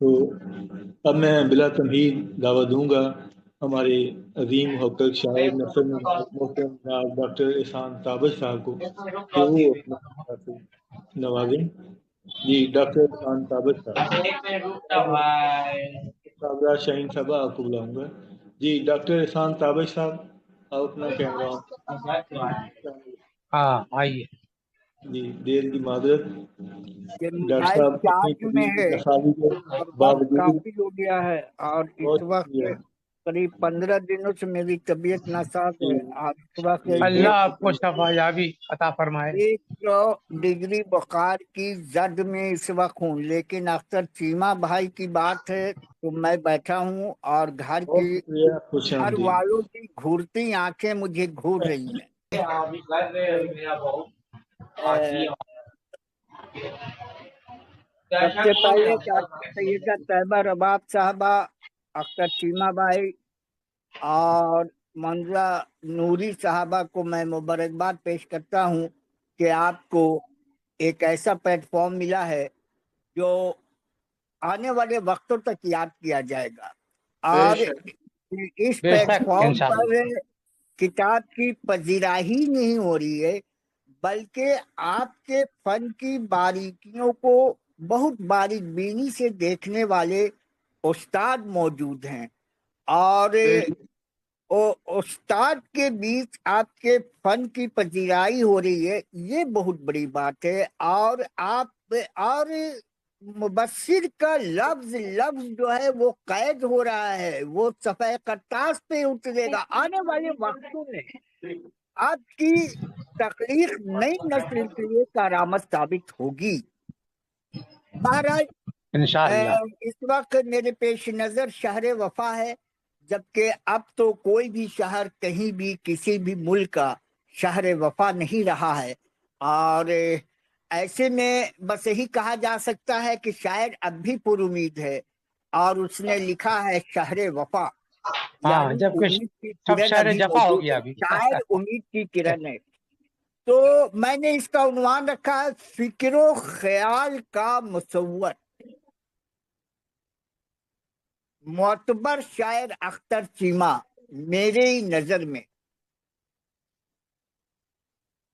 تو اب میں بلا تمہید دعوت دوں گا ہمارے عظیم حقیق شاعر نثر نواز محترم جناب ڈاکٹر احسان تابش صاحب کو کہ وہ اپنا خطبہ سے نوازیں۔ جی ڈاکٹر احسان تابش صاحب، صاحبہ شاہین صاحبہ آپ کو بلاؤں گا۔ جی ڈاکٹر احسان تابش صاحب، آپ اپنا کیمرہ آن۔ ہاں آئیے۔ جی دیر کی معذرت، یہ ڈاکٹر موبائل صاحب اپنی چارج میں طبیعت ہے نسالی کے اور وقت باوجود کافی ہو گیا ہے، اور بہت اس وقت شکریہ۔ قریب 15 دنوں سے میری طبیعت ناساز جی ہے، اور اس وقت جی اللہ آپ کو شفا یابی عطا فرمائے۔ 100 ڈگری بخار کی زد میں اس وقت ہوں، لیکن اختر چیمہ بھائی کی بات ہے تو میں بیٹھا ہوں اور گھر بہت کی شکریہ، خوش گھر آمدید۔ والوں کی گھورتی آنکھیں مجھے گھور رہی ہیں۔ سب سے پہلے ڈاکٹر سیدہ طیبہ رباب صاحبہ، اختر چیمہ بھائی اور منزہ نوری صاحبہ کو میں مبارکباد پیش کرتا ہوں کہ آپ کو ایک ایسا پلیٹ فارم ملا ہے جو آنے والے وقتوں تک یاد کیا جائے گا، اور اس بے پلیٹ شک فارم انشاءاللہ۔ پر کتاب کی پذیرائی نہیں ہو رہی ہے، بلکہ آپ کے فن کی باریکیوں کو بہت باریک بینی سے دیکھنے والے استاد موجود ہیں، اور استاد کے بیچ آپ کے فن کی پذیرائی ہو رہی ہے، یہ بہت بڑی بات ہے۔ اور آپ اور مبصر کا لفظ جو ہے وہ قید ہو رہا ہے، وہ صفحہ کرتاس پہ اترے گا آنے والے وقتوں میں۔ آپ کی تخلیق نئی نسل کے لیے کارآمد ثابت ہوگی۔ بہرحال انشاءاللہ۔ اس وقت میرے پیش نظر شہر وفا ہے، جبکہ اب تو کوئی بھی شہر کہیں بھی کسی بھی ملک کا شہر وفا نہیں رہا ہے، اور ایسے میں بس یہی کہا جا سکتا ہے کہ شاعر اب بھی پر امید ہے، اور اس نے لکھا ہے شہر وفا، ہاں، یعنی جبکہ امید کی سب کرن شہر ابھی جفا ہو موجود گیا ہے، ابھی۔ شاعر امید کی کرن ہے۔ تو میں نے اس کا عنوان رکھا ہے فکر و خیال کا مصور۔ معتبر شاعر اختر چیمہ میرے نظر میں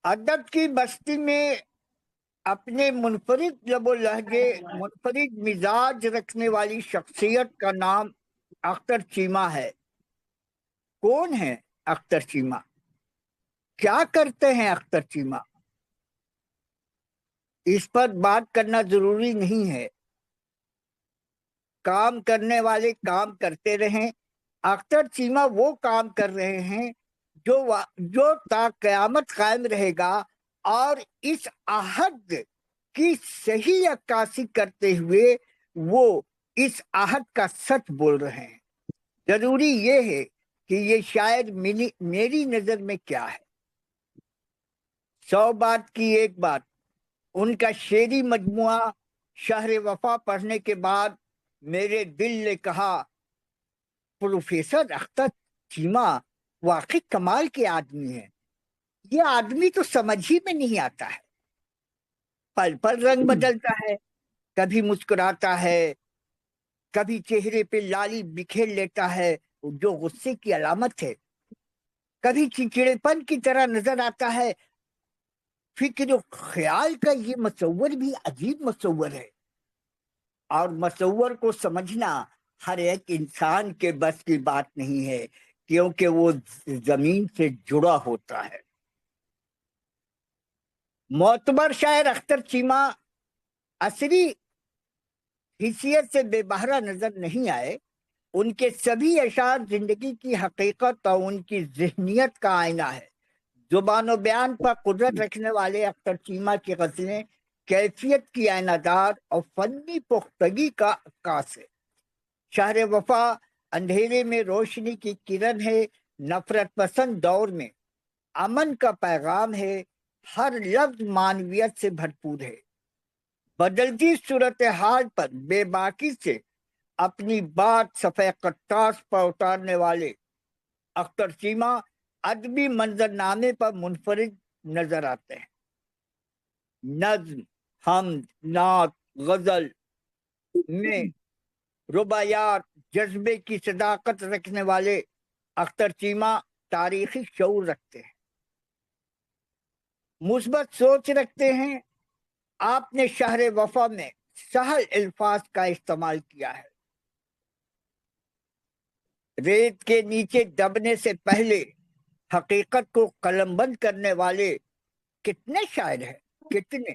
ادب کی بستی میں اپنے منفرد لب و لہجے، منفرد مزاج رکھنے والی شخصیت کا نام اختر چیمہ ہے۔ کون ہے اختر چیمہ؟ کیا کرتے ہیں اختر چیمہ؟ اس پر بات کرنا ضروری نہیں ہے، کام کرنے والے کام کرتے رہیں۔ اختر چیمہ وہ کام کر رہے ہیں جو تا قیامت قائم رہے گا، اور اس عہد کی صحیح عکاسی کرتے ہوئے وہ اس عہد کا سچ بول رہے ہیں۔ ضروری یہ ہے کہ یہ شاعر میری نظر میں کیا ہے۔ 100 بات کی ایک بات، ان کا شعری مجموعہ شہر وفا پڑھنے کے بعد میرے دل نے کہا پروفیسر اختر چیمہ واقعی کمال کے آدمی ہیں، یہ آدمی تو سمجھ ہی میں نہیں آتا ہے، پل پل رنگ بدلتا ہے، کبھی مسکراتا ہے، کبھی چہرے پہ لالی بکھیر لیتا ہے جو غصے کی علامت ہے، کبھی چڑچڑے پن کی طرح نظر آتا ہے۔ فکر و خیال کا یہ مصور بھی عجیب مصور ہے، اور مصور کو سمجھنا ہر ایک انسان کے بس کی بات نہیں ہے، کیونکہ وہ زمین سے جڑا ہوتا ہے۔ معتبر شاعر اختر چیمہ عصری حیثیت سے بے بہرہ نظر نہیں آئے، ان کے سبھی اشعار زندگی کی حقیقت اور ان کی ذہنیت کا آئینہ ہے۔ زبان و بیان پر قدرت رکھنے والے اختر چیمہ کی غزلیں کیفیت کی آئینہ دار اور فنی پختگی کا عکاس ہے۔ شہر وفا اندھیرے میں روشنی کی کرن ہے، نفرت پسند دور میں امن کا پیغام ہے، ہر لفظ معنویت سے بھرپور ہے۔ بدلتی صورتحال پر بے باکی سے اپنی بات صفحہ کرتاس پر اتارنے والے اختر چیمہ ادبی منظرنامے پر منفرد نظر آتے ہیں۔ نظم، حمد، نعت، غزل میں رباعیات جذبے کی صداقت رکھنے والے اختر چیمہ تاریخی شعور رکھتے ہیں، مثبت سوچ رکھتے ہیں۔ آپ نے شہر وفا میں سہل الفاظ کا استعمال کیا ہے۔ ریت کے نیچے دبنے سے پہلے حقیقت کو قلم بند کرنے والے کتنے شاعر ہیں، کتنے۔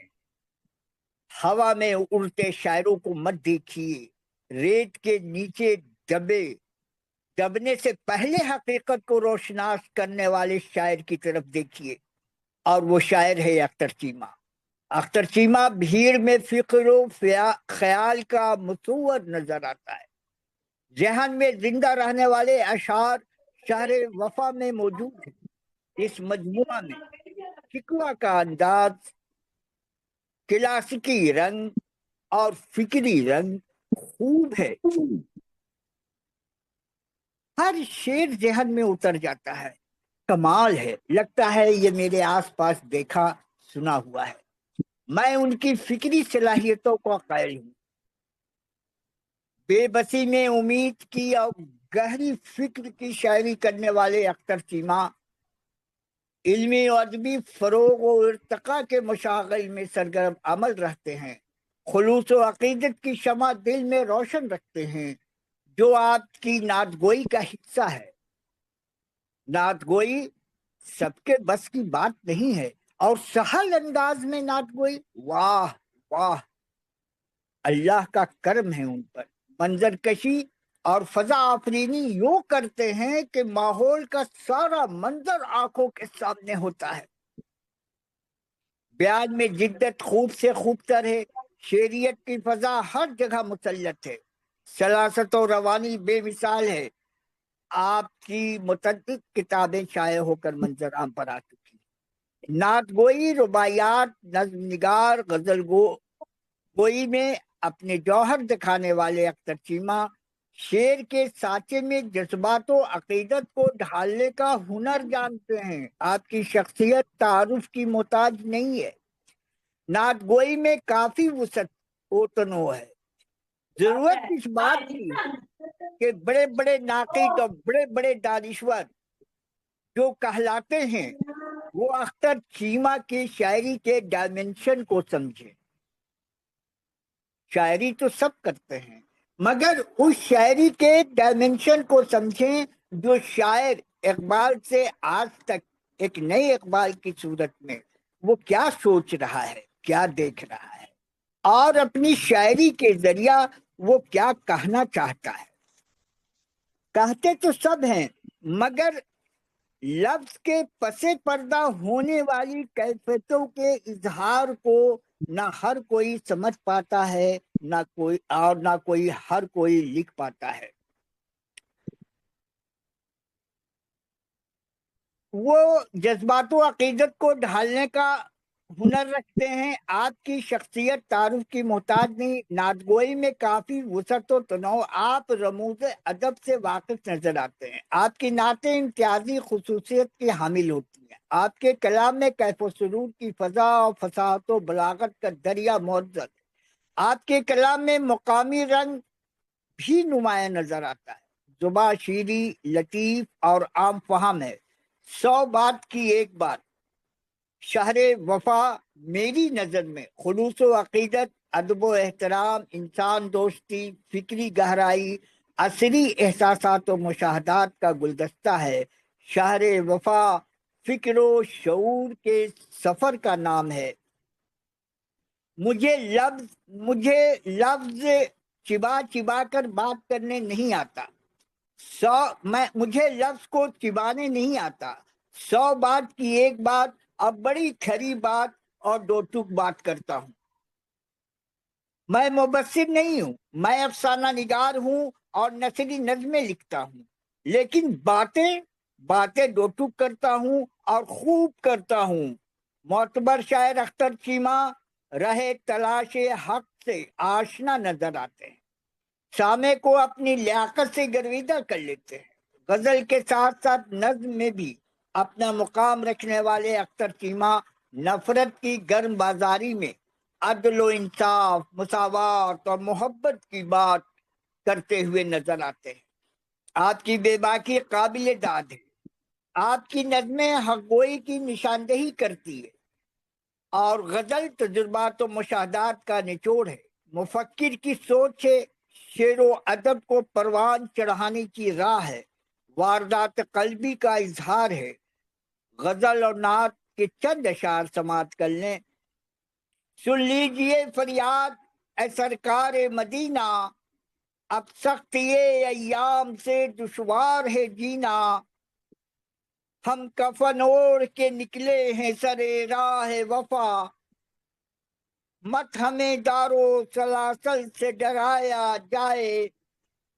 ہوا میں اڑتے شاعروں کو مت دیکھیے، ریت کے نیچے دبنے سے پہلے حقیقت کو روشناس کرنے والے شاعر کی طرف دیکھیے، اور وہ شاعر ہے اختر چیمہ۔ اختر چیمہ بھیڑ میں فکر و خیال کا مصور نظر آتا ہے۔ ذہن میں زندہ رہنے والے اشعار شہر وفا میں موجود ہیں۔ اس مجموعہ میں شکوہ کا انداز، کلاسیکی رنگ اور فکری رنگ خوب ہے۔ ہر شعر ذہن میں اتر جاتا ہے، کمال ہے، لگتا ہے یہ میرے آس پاس دیکھا سنا ہوا ہے۔ میں ان کی فکری صلاحیتوں کا قائل ہوں۔ بے بسی میں امید کی اور گہری فکر کی شاعری کرنے والے اختر چیمہ علمی و ادبی فروغ و ارتقاء کے مشاغل میں سرگرم عمل رہتے ہیں۔ خلوص و عقیدت کی شمع دل میں روشن رکھتے ہیں، جو آپ کی نعت گوئی کا حصہ ہے۔ نعت گوئی سب کے بس کی بات نہیں ہے، اور سہل انداز میں نعت گوئی، واہ واہ، اللہ کا کرم ہے ان پر۔ منظر کشی اور فضا آفرینی یوں کرتے ہیں کہ ماحول کا سارا منظر آنکھوں کے سامنے ہوتا ہے۔ بیان میں جدت خوب سے خوب تر ہے، شعریت کی فضا ہر جگہ مسلط ہے، سلاست و روانی بے مثال ہے۔ آپ کی متعدد کتابیں شائع ہو کر منظر عام پر آ چکی ہیں۔ نعت گوئی، رباعیات، نظم نگار، غزل گوئی میں اپنے جوہر دکھانے والے اختر چیمہ شعر کے سانچے میں جذبات و عقیدت کو ڈھالنے کا ہنر جانتے ہیں۔ آپ کی شخصیت تعارف کی محتاج نہیں ہے۔ نعت گوئی میں کافی وسعت و تنوع ہے۔ ضرورت اس بات کی کہ بڑے بڑے ناقد اور بڑے بڑے دانشور جو کہلاتے ہیں وہ اختر چیمہ کی شاعری کے ڈائمنشن کو سمجھیں۔ شاعری تو سب کرتے ہیں، مگر اس شاعری کے ڈائمنشن کو سمجھیں جو شاعر اقبال سے آج تک ایک نئے اقبال کی صورت میں وہ کیا سوچ رہا ہے، کیا دیکھ رہا ہے، اور اپنی شاعری کے ذریعہ وہ کیا کہنا چاہتا ہے۔ کہتے تو سب ہیں، مگر لفظ کے پس پردہ ہونے والی کیفیتوں کے اظہار کو نہ ہر کوئی سمجھ پاتا ہے، نہ کوئی ہر کوئی لکھ پاتا ہے۔ وہ جذبات و عقیدت کو ڈھالنے کا ہنر رکھتے ہیں۔ آپ کی شخصیت تعارف کی محتاج نہیں۔ نعت گوئی میں کافی وسعت و تنوع، آپ رموز ادب سے واقف نظر آتے ہیں۔ آپ کی نعتیں امتیازی خصوصیت کی حامل ہوتی ہیں۔ آپ کے کلام میں کیف و سرور کی فضا اور فصاحت و بلاغت کا دریا موجود ہے۔ آپ کے کلام میں مقامی رنگ بھی نمایاں نظر آتا ہے۔ زبان شیریں، لطیف اور عام فہم ہے۔ 100 بات کی ایک بات۔ شہر وفا میری نظر میں خلوص و عقیدت، ادب و احترام، انسان دوستی، فکری گہرائی، عصری احساسات و مشاہدات کا گلدستہ ہے۔ شہر وفا فکر و شعور کے سفر کا نام ہے۔ مجھے لفظ چبا چبا کر بات کرنے نہیں آتا، مجھے لفظ کو چبانے نہیں آتا۔ 100 بات کی ایک بات اور بڑی کھری بات اور 2 ٹوک بات کرتا ہوں۔ میں مبصر نہیں ہوں، میں افسانہ نگار ہوں اور نثری نظمیں لکھتا ہوں، لیکن باتیں 2 ٹوک کرتا ہوں اور خوب کرتا ہوں۔ معتبر شاعر اختر چیمہ رہے تلاش حق سے آشنا نظر آتے ہیں، سامع کو اپنی لیاقت سے گرویدہ کر لیتے ہیں۔ غزل کے ساتھ ساتھ نظم میں بھی اپنا مقام رکھنے والے اختر چیمہ نفرت کی گرم بازاری میں عدل و انصاف، مساوات اور محبت کی بات کرتے ہوئے نظر آتے ہیں۔ آپ کی بے باکی قابل داد ہے۔ آپ کی نظمیں حق گوئی کی نشاندہی کرتی ہے اور غزل تجربات و مشاہدات کا نچوڑ ہے۔ مفکر کی سوچ ہے، شعر و ادب کو پروان چڑھانے کی راہ ہے، واردات قلبی کا اظہار ہے۔ غزل اور نعت کے چند اشعار سماعت کر لیں۔ سن لیجئے فریاد اے سرکار مدینہ، اب سخت یہ ایام سے دشوار ہے جینا، ہم کفن اوڑھ کے نکلے ہیں سر راہ وفا، مت ہمیں دارو سلاسل سے ڈرایا جائے،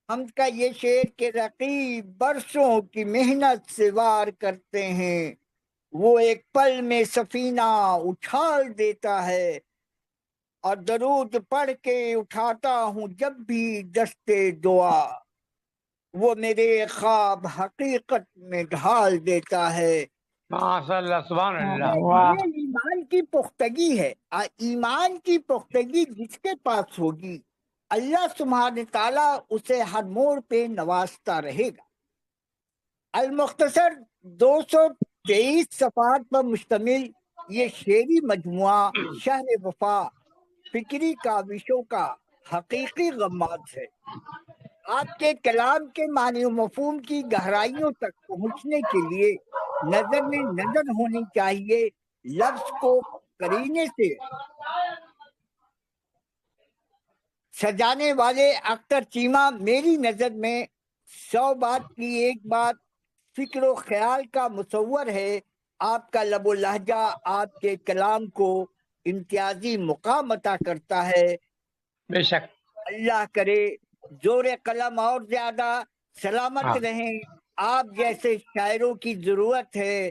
ہم کا یہ شعر کے رقیب برسوں کی محنت سے وار کرتے ہیں، وہ ایک پل میں سفینہ اچھال دیتا ہے، اور درود پڑھ کے اٹھاتا ہوں جب بھی دستے دعا، وہ میرے خواب حقیقت میں ڈھال دیتا ہے۔ ماشاء اللہ، سبحان اللہ، یہ ایمان کی پختگی ہے۔ ایمان کی پختگی جس کے پاس ہوگی، اللہ سبحانہ تعالیٰ اسے ہر موڑ پہ نوازتا رہے گا۔ المختصر 223 صفحات پر مشتمل یہ شعری مجموعہ شہر وفا فکری کاوشوں کا حقیقی غماز ہے۔ آپ کے کلام کے معنی و مفہوم کی گہرائیوں تک پہنچنے کے لیے نظر میں نظر ہونی چاہیے۔ لفظ کو قرینے سے سجانے والے اختر چیمہ میری نظر میں 100 بات کی ایک بات فکر و خیال کا مصور ہے۔ آپ کا لب و لہجہ آپ کے کلام کو امتیازی مقام عطا کرتا ہے۔ بے شک۔ اللہ کرے زور قلم اور زیادہ سلامت ہاں۔ رہیں۔ آپ جیسے شاعروں کی ضرورت ہے۔